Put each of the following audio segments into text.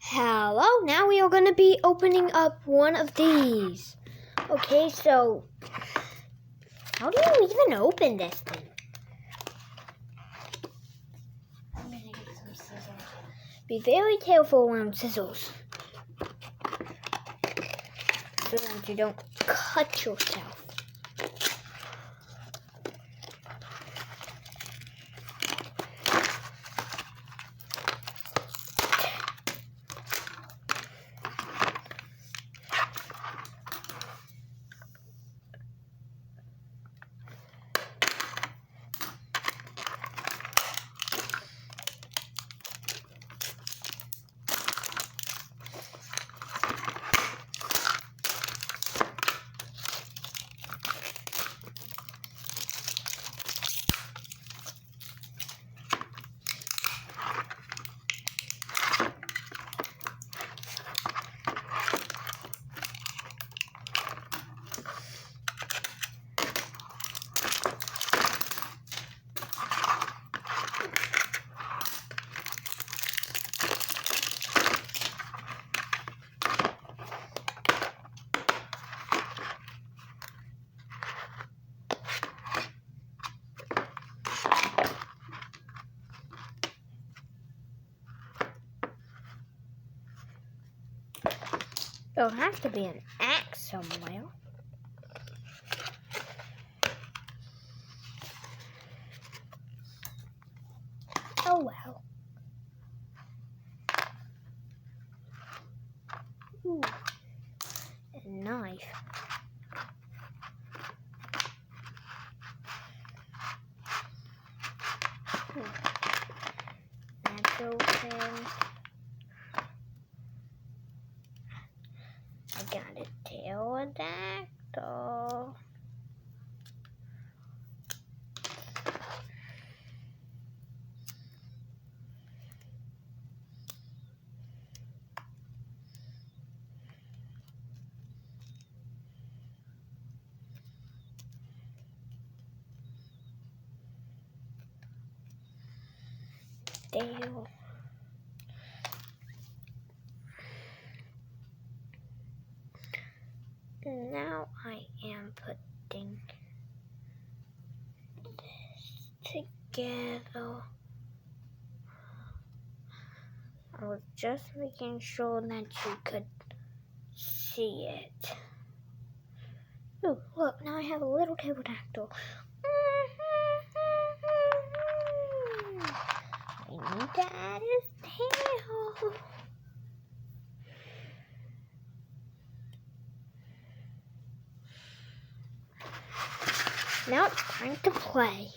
Hello, now we are going to be opening up one of these. Okay, so how do you even open this thing? I'm going to get some scissors. Be very careful around scissors so that you don't cut yourself. There'll have to be an axe somewhere. Oh well. Ooh, a knife. That's open. I got a pterodactyl. Dale. Now I am putting this together. I was just making sure that you could see it. Oh, look, now I have a little pterodactyl. I need to add his tail. Now it's time to play.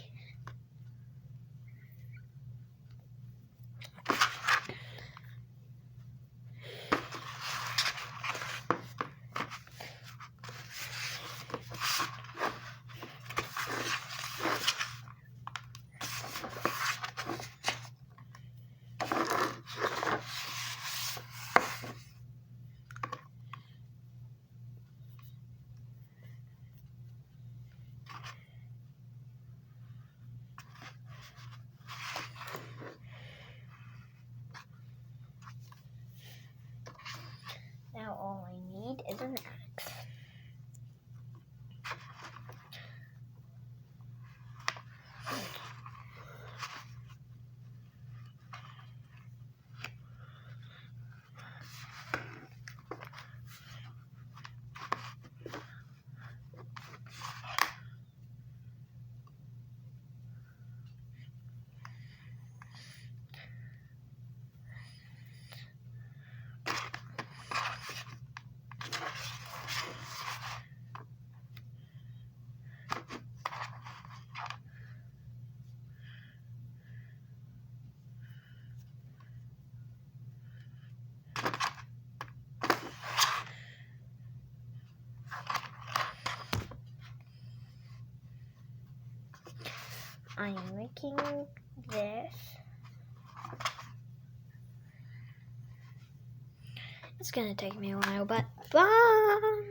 Now all I need is an axe. I am making this. It's gonna take me a while, but bye!